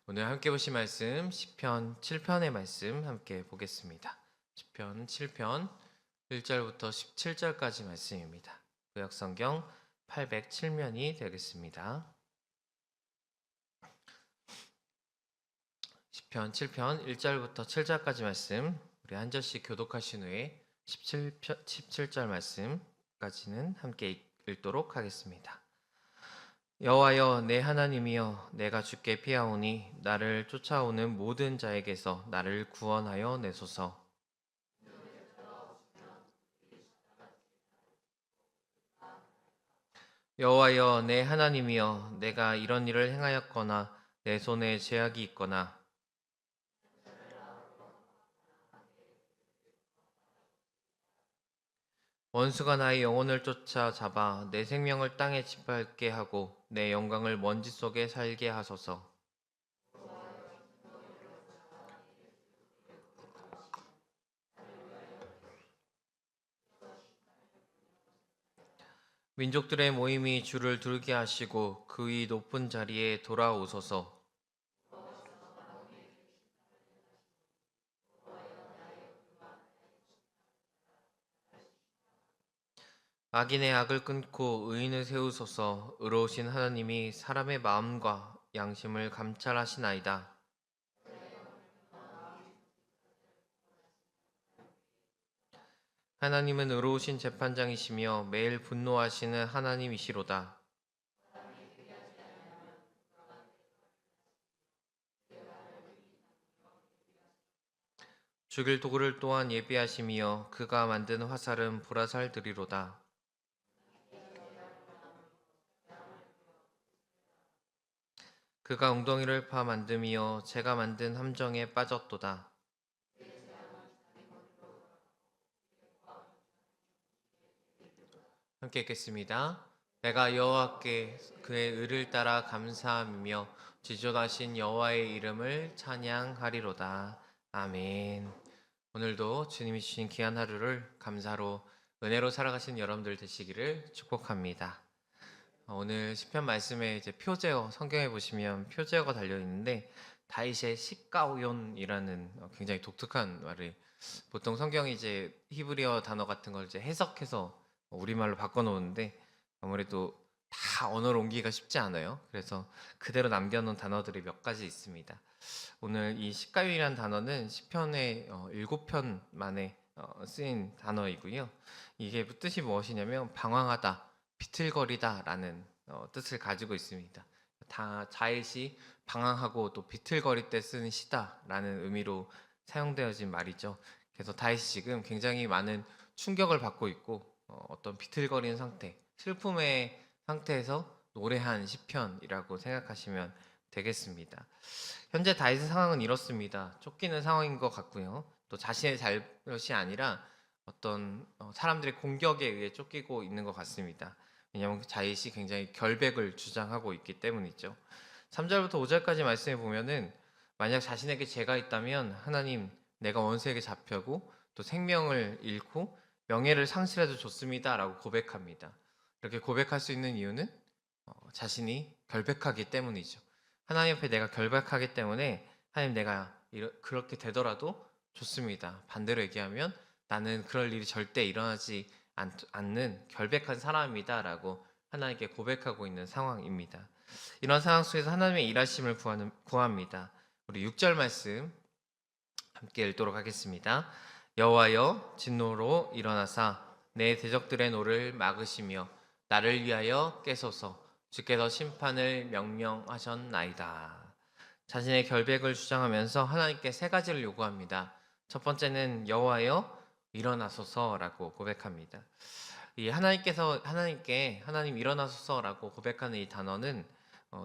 오늘 함께 보실 말씀 시편 7편의 말씀 함께 보겠습니다. 시편 7편 1절부터 17절까지 말씀입니다. 구약성경 807면이 되겠습니다. 시편 7편 1절부터 7절까지 말씀 우리 한 절씩 교독하신 후에 17절 말씀까지는 함께 읽도록 하겠습니다. 여호와여 내 하나님이여 내가 주께 피하오니 나를 쫓아오는 모든 자에게서 나를 구원하여 내소서. 여호와여 내 하나님이여 내가 이런 일을 행하였거나 내 손에 죄악이 있거나 원수가 나의 영혼을 쫓아 잡아 내 생명을 땅에 짓밟게 하고 내 영광을 먼지 속에 살게 하소서. 민족들의 모임이 주를 두르게 하시고 그 위 높은 자리에 돌아오소서. 악인의 악을 끊고 의인을 세우소서. 의로우신 하나님이 사람의 마음과 양심을 감찰하시나이다. 하나님은 의로우신 재판장이시며 매일 분노하시는 하나님이시로다. 죽일 도구를 또한 예비하시며 그가 만든 화살은 보라살들이로다. 그가 웅덩이를 파 만듦이여 제가 만든 함정에 빠졌도다. 함께 읽겠습니다. 내가 여호와께 그의 의를 따라 감사하며 지존하신 여호와의 이름을 찬양하리로다. 아멘. 오늘도 주님이 주신 귀한 하루를 감사로 은혜로 살아가신 여러분들 되시기를 축복합니다. 오늘 시편 말씀에 이제 표제어 성경에 보시면 표제어가 달려 있는데 다윗의 시가오연이라는 굉장히 독특한 말을 보통 성경이 이제 히브리어 단어 같은 걸 이제 해석해서 우리말로 바꿔놓는데 아무래도 다 언어로 옮기기가 쉽지 않아요. 그래서 그대로 남겨놓은 단어들이 몇 가지 있습니다. 오늘 이 시가요이라는 단어는 시편의 7편 만에 쓰인 단어이고요. 이게 뜻이 무엇이냐면 방황하다, 비틀거리다라는 뜻을 가지고 있습니다. 다 다윗이 방황하고 또 비틀거릴 때 쓰는 시다라는 의미로 사용되어진 말이죠. 그래서 다윗이 지금 굉장히 많은 충격을 받고 있고 어떤 비틀거리는 상태, 슬픔의 상태에서 노래한 시편이라고 생각하시면 되겠습니다. 현재 다윗의 상황은 이렇습니다. 쫓기는 상황인 것 같고요. 또 자신의 잘못이 아니라 어떤 사람들의 공격에 의해 쫓기고 있는 것 같습니다. 왜냐하면 다윗이 굉장히 결백을 주장하고 있기 때문이죠. 3절부터 5절까지 말씀해 보면은 만약 자신에게 죄가 있다면 하나님 내가 원수에게 잡혀고 또 생명을 잃고 명예를 상실해도 좋습니다라고 고백합니다. 이렇게 고백할 수 있는 이유는 자신이 결백하기 때문이죠. 하나님 앞에 내가 결백하기 때문에 하나님 내가 그렇게 되더라도 좋습니다. 반대로 얘기하면 나는 그럴 일이 절대 일어나지 않는 결백한 사람이다라고 하나님께 고백하고 있는 상황입니다. 이런 상황 속에서 하나님의 일하심을 구합니다. 우리 6절 말씀 함께 읽도록 하겠습니다. 여호와여 진노로 일어나사 내 대적들의 노를 막으시며 나를 위하여 깨소서. 주께서 심판을 명령하셨나이다. 자신의 결백을 주장하면서 하나님께 세 가지를 요구합니다. 첫 번째는 여호와여 일어나소서라고 고백합니다. 이 하나님께 하나님 일어나소서라고 고백하는 이 단어는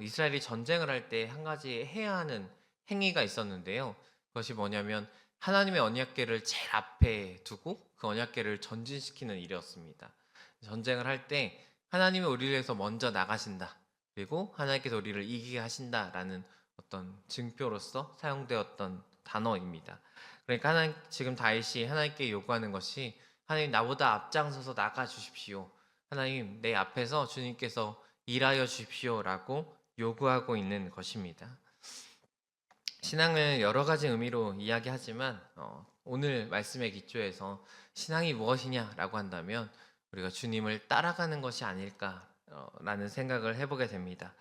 이스라엘이 전쟁을 할 때 한 가지 해야 하는 행위가 있었는데요. 그것이 뭐냐면 하나님의 언약궤를 제일 앞에 두고 그 언약궤를 전진시키는 일이었습니다. 전쟁을 할 때 하나님이 우리를 위해서 먼저 나가신다. 그리고 하나님께서 우리를 이기게 하신다라는 어떤 증표로서 사용되었던 단어입니다. 그러니까 지금 다윗이 하나님께 요구하는 것이 하나님 나보다 앞장서서 나가 주십시오. 하나님 내 앞에서 주님께서 일하여 주십시오라고 요구하고 있는 것입니다. 신앙을 여러 가지 의미로 이야기하지만 오늘 말씀의 기초에서 신앙이 무엇이냐라고 한다면 우리가 주님을 따라가는 것이 아닐까라는 생각을 해보게 됩니다.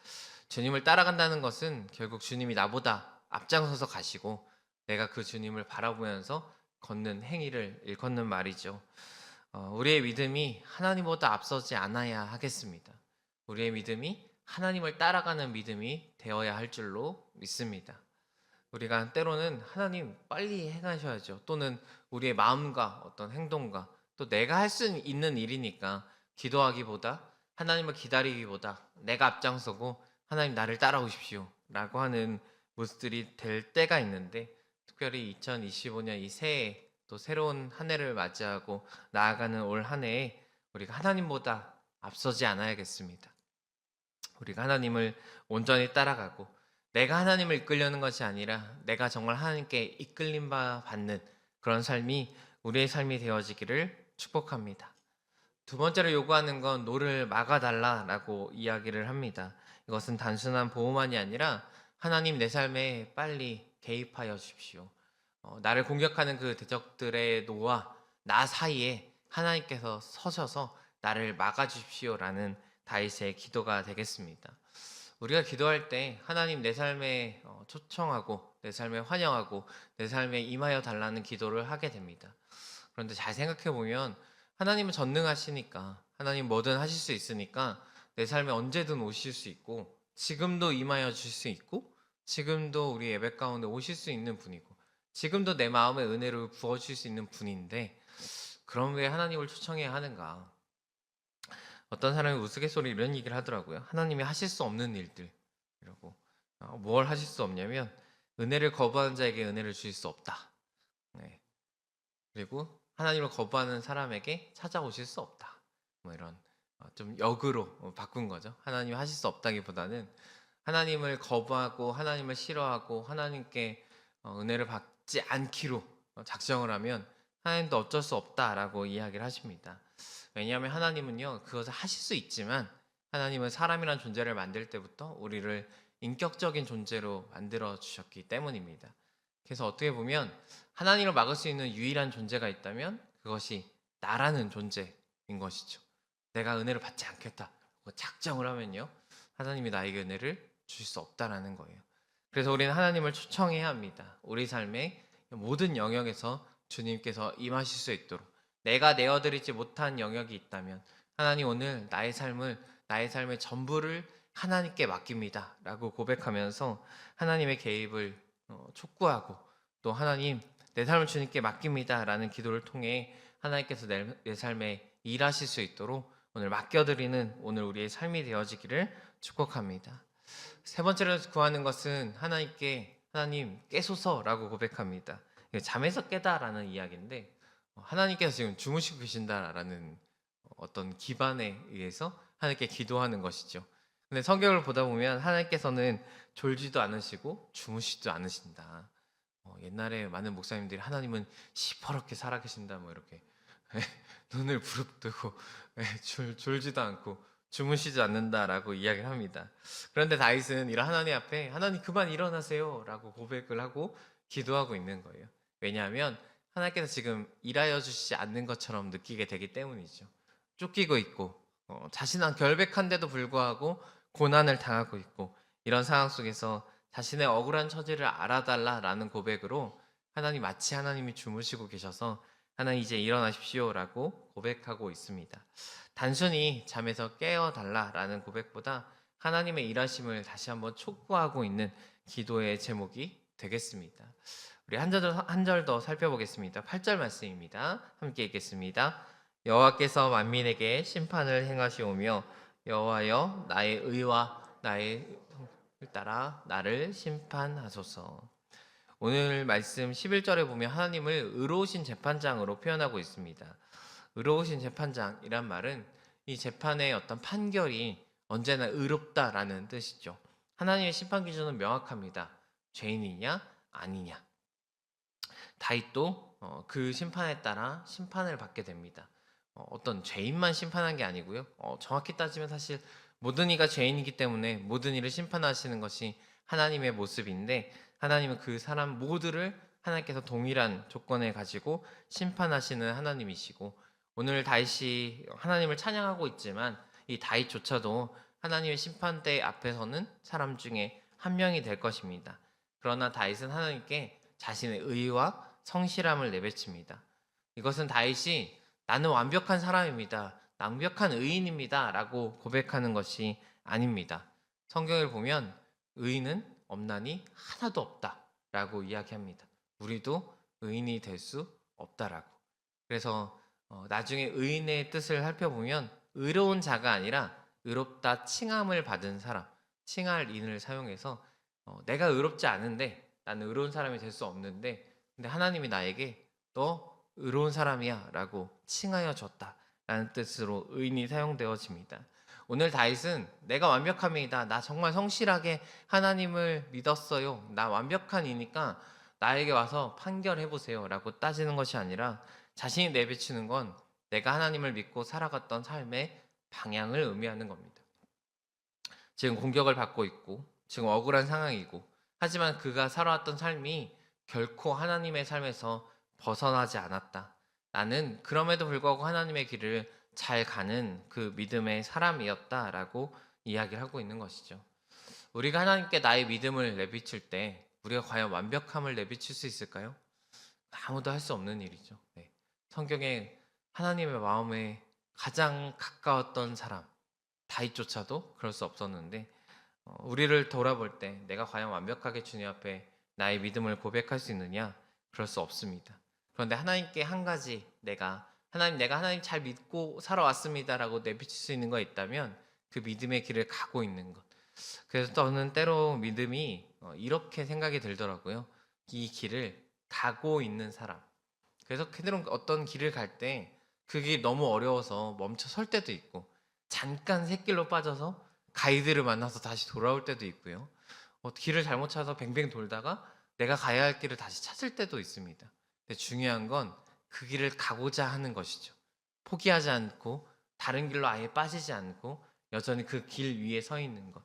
주님을 따라간다는 것은 결국 주님이 나보다 앞장서서 가시고 내가 그 주님을 바라보면서 걷는 행위를 일컫는 말이죠. 우리의 믿음이 하나님보다 앞서지 않아야 하겠습니다. 우리의 믿음이 하나님을 따라가는 믿음이 되어야 할 줄로 믿습니다. 우리가 때로는 하나님 빨리 행하셔야죠. 또는 우리의 마음과 어떤 행동과 또 내가 할 수 있는 일이니까 기도하기보다 하나님을 기다리기보다 내가 앞장서고 하나님 나를 따라오십시오 라고 하는 모습들이 될 때가 있는데 특별히 2025년 이 새해 또 새로운 한 해를 맞이하고 나아가는 올 한 해에 우리가 하나님보다 앞서지 않아야겠습니다. 우리가 하나님을 온전히 따라가고 내가 하나님을 이끌려는 것이 아니라 내가 정말 하나님께 이끌림 받는 그런 삶이 우리의 삶이 되어지기를 축복합니다. 두 번째로 요구하는 건 노를 막아달라라고 이야기를 합니다. 이것은 단순한 보호만이 아니라 하나님 내 삶에 빨리 개입하여 주십시오. 나를 공격하는 그 대적들의 노와 나 사이에 하나님께서 서셔서 나를 막아주십시오라는 다윗의 기도가 되겠습니다. 우리가 기도할 때 하나님 내 삶에 초청하고 내 삶에 환영하고 내 삶에 임하여 달라는 기도를 하게 됩니다. 그런데 잘 생각해 보면 하나님은 전능하시니까 하나님 뭐든 하실 수 있으니까 내 삶에 언제든 오실 수 있고 지금도 임하여 주실 수 있고 지금도 우리 예배 가운데 오실 수 있는 분이고 지금도 내 마음에 은혜를 부어주실 수 있는 분인데 그럼 왜 하나님을 초청해야 하는가? 어떤 사람이 우스갯소리 이런 얘기를 하더라고요. 하나님이 하실 수 없는 일들 이라고. 뭘 하실 수 없냐면 은혜를 거부하는 자에게 은혜를 주실 수 없다. 네. 그리고 하나님을 거부하는 사람에게 찾아오실 수 없다. 뭐 이런 좀 역으로 바꾼 거죠. 하나님이 하실 수 없다기보다는 하나님을 거부하고 하나님을 싫어하고 하나님께 은혜를 받지 않기로 작정을 하면 하나님도 어쩔 수 없다라고 이야기를 하십니다. 왜냐하면 하나님은요 그것을 하실 수 있지만 하나님은 사람이란 존재를 만들 때부터 우리를 인격적인 존재로 만들어 주셨기 때문입니다. 그래서 어떻게 보면 하나님을 막을 수 있는 유일한 존재가 있다면 그것이 나라는 존재인 것이죠. 내가 은혜를 받지 않겠다 작정을 하면요 하나님이 나에게 은혜를 주실 수 없다라는 거예요. 그래서 우리는 하나님을 초청해야 합니다. 우리 삶의 모든 영역에서 주님께서 임하실 수 있도록 내가 내어드리지 못한 영역이 있다면 하나님 오늘 나의 삶의 전부를 하나님께 맡깁니다 라고 고백하면서 하나님의 개입을 촉구하고 또 하나님 내 삶을 주님께 맡깁니다 라는 기도를 통해 하나님께서 내 삶에 일하실 수 있도록 오늘 맡겨드리는 오늘 우리의 삶이 되어지기를 축복합니다. 세 번째로 구하는 것은 하나님 깨소서라고 고백합니다. 잠에서 깨다라는 이야기인데 하나님께서 지금 주무시고 계신다라는 어떤 기반에 의해서 하나님께 기도하는 것이죠. 근데 성경을 보다 보면 하나님께서는 졸지도 않으시고 주무시지도 않으신다. 옛날에 많은 목사님들이 하나님은 시퍼렇게 살아계신다 뭐 이렇게 눈을 부릅뜨고 졸지도 않고 주무시지 않는다라고 이야기를 합니다. 그런데 다윗은 이런 하나님 앞에 하나님 그만 일어나세요라고 고백을 하고 기도하고 있는 거예요. 왜냐하면 하나님께서 지금 일하여 주시지 않는 것처럼 느끼게 되기 때문이죠. 쫓기고 있고 자신은 결백한데도 불구하고 고난을 당하고 있고 이런 상황 속에서 자신의 억울한 처지를 알아달라라는 고백으로 마치 하나님이 주무시고 계셔서 하나님 이제 일어나십시오라고 고백하고 있습니다. 단순히 잠에서 깨어달라라는 고백보다 하나님의 일하심을 다시 한번 촉구하고 있는 기도의 제목이 되겠습니다. 우리 한 절 더 살펴보겠습니다. 8절 말씀입니다. 함께 읽겠습니다. 여호와께서 만민에게 심판을 행하시오며 여호와여 나의 의와 나의 따라 나를 심판하소서. 오늘 말씀 11절에 보면 하나님을 의로우신 재판장으로 표현하고 있습니다. 의로우신 재판장이란 말은 이 재판의 어떤 판결이 언제나 의롭다라는 뜻이죠. 하나님의 심판 기준은 명확합니다. 죄인이냐 아니냐. 다윗도 그 심판에 따라 심판을 받게 됩니다. 어떤 죄인만 심판한 게 아니고요. 정확히 따지면 사실 모든 이가 죄인이기 때문에 모든 이를 심판하시는 것이 하나님의 모습인데 하나님은 그 사람 모두를 하나님께서 동일한 조건을 가지고 심판하시는 하나님이시고, 오늘 다윗이 하나님을 찬양하고 있지만 이 다윗조차도 하나님의 심판대 앞에서는 사람 중에 한 명이 될 것입니다. 그러나 다윗은 하나님께 자신의 의와 성실함을 내비칩니다. 이것은 다윗이 나는 완벽한 사람입니다, 완벽한 의인입니다 라고 고백하는 것이 아닙니다. 성경을 보면 의인은 없나니 하나도 없다 라고 이야기합니다. 우리도 의인이 될 수 없다라고. 그래서 나중에 의인의 뜻을 살펴보면 의로운 자가 아니라 의롭다 칭함을 받은 사람, 칭할 인을 사용해서 내가 의롭지 않은데, 나는 의로운 사람이 될 수 없는데, 근데 하나님이 나에게 너 의로운 사람이야 라고 칭하여 줬다 라는 뜻으로 의인이 사용되어집니다. 오늘 다윗은 내가 완벽합니다, 나 정말 성실하게 하나님을 믿었어요, 나 완벽한 이니까 나에게 와서 판결해 보세요 라고 따지는 것이 아니라, 자신이 내비치는 건 내가 하나님을 믿고 살아갔던 삶의 방향을 의미하는 겁니다. 지금 공격을 받고 있고 지금 억울한 상황이고, 하지만 그가 살아왔던 삶이 결코 하나님의 삶에서 벗어나지 않았다, 나는 그럼에도 불구하고 하나님의 길을 잘 가는 그 믿음의 사람이었다라고 이야기를 하고 있는 것이죠. 우리가 하나님께 나의 믿음을 내비칠 때 우리가 과연 완벽함을 내비칠 수 있을까요? 아무도 할 수 없는 일이죠. 네. 성경에 하나님의 마음에 가장 가까웠던 사람 다윗조차도 그럴 수 없었는데, 우리를 돌아볼 때 내가 과연 완벽하게 주님 앞에 나의 믿음을 고백할 수 있느냐? 그럴 수 없습니다. 그런데 하나님께 한 가지, 내가 하나님 잘 믿고 살아왔습니다라고 내비칠 수 있는 거 있다면 그 믿음의 길을 가고 있는 것. 그래서 저는 때로 믿음이 이렇게 생각이 들더라고요. 이 길을 가고 있는 사람. 그래서 그들은 어떤 길을 갈 때 그 길이 너무 어려워서 멈춰 설 때도 있고, 잠깐 샛길로 빠져서 가이드를 만나서 다시 돌아올 때도 있고요. 길을 잘못 찾아서 뱅뱅 돌다가 내가 가야 할 길을 다시 찾을 때도 있습니다. 근데 중요한 건 그 길을 가고자 하는 것이죠. 포기하지 않고 다른 길로 아예 빠지지 않고 여전히 그 길 위에 서 있는 것.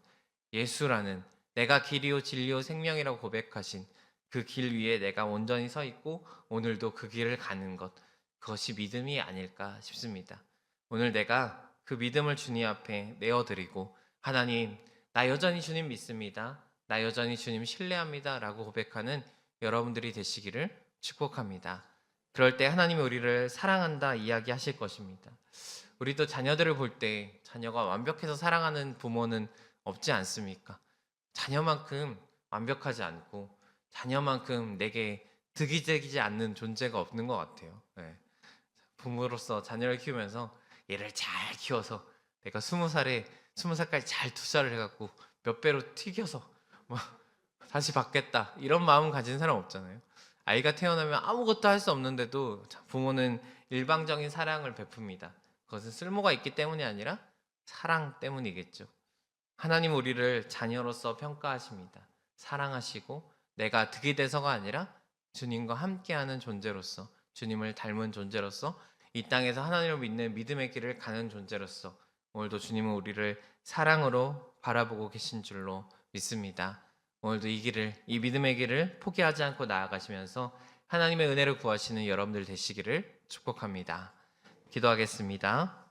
예수라는 내가 길이요 진리요 생명이라고 고백하신 그 길 위에 내가 온전히 서 있고 오늘도 그 길을 가는 것, 그것이 믿음이 아닐까 싶습니다. 오늘 내가 그 믿음을 주님 앞에 내어드리고, 하나님 나 여전히 주님 믿습니다, 나 여전히 주님 신뢰합니다 라고 고백하는 여러분들이 되시기를 축복합니다. 그럴 때 하나님이 우리를 사랑한다 이야기하실 것입니다. 우리도 자녀들을 볼 때 자녀가 완벽해서 사랑하는 부모는 없지 않습니까? 자녀만큼 완벽하지 않고 자녀만큼 내게 득이 되지 않는 존재가 없는 것 같아요. 네. 부모로서 자녀를 키우면서 얘를 잘 키워서 내가 20살까지 잘 투자를 해갖고 몇 배로 튀겨서 뭐 다시 받겠다, 이런 마음 가진 사람 없잖아요. 아이가 태어나면 아무것도 할 수 없는데도 부모는 일방적인 사랑을 베풉니다. 그것은 쓸모가 있기 때문이 아니라 사랑 때문이겠죠. 하나님 우리를 자녀로서 평가하십니다. 사랑하시고 내가 득이 돼서가 아니라 주님과 함께하는 존재로서, 주님을 닮은 존재로서, 이 땅에서 하나님을 믿는 믿음의 길을 가는 존재로서 오늘도 주님은 우리를 사랑으로 바라보고 계신 줄로 믿습니다. 오늘도 이 믿음의 길을 포기하지 않고 나아가시면서 하나님의 은혜를 구하시는 여러분들 되시기를 축복합니다. 기도하겠습니다.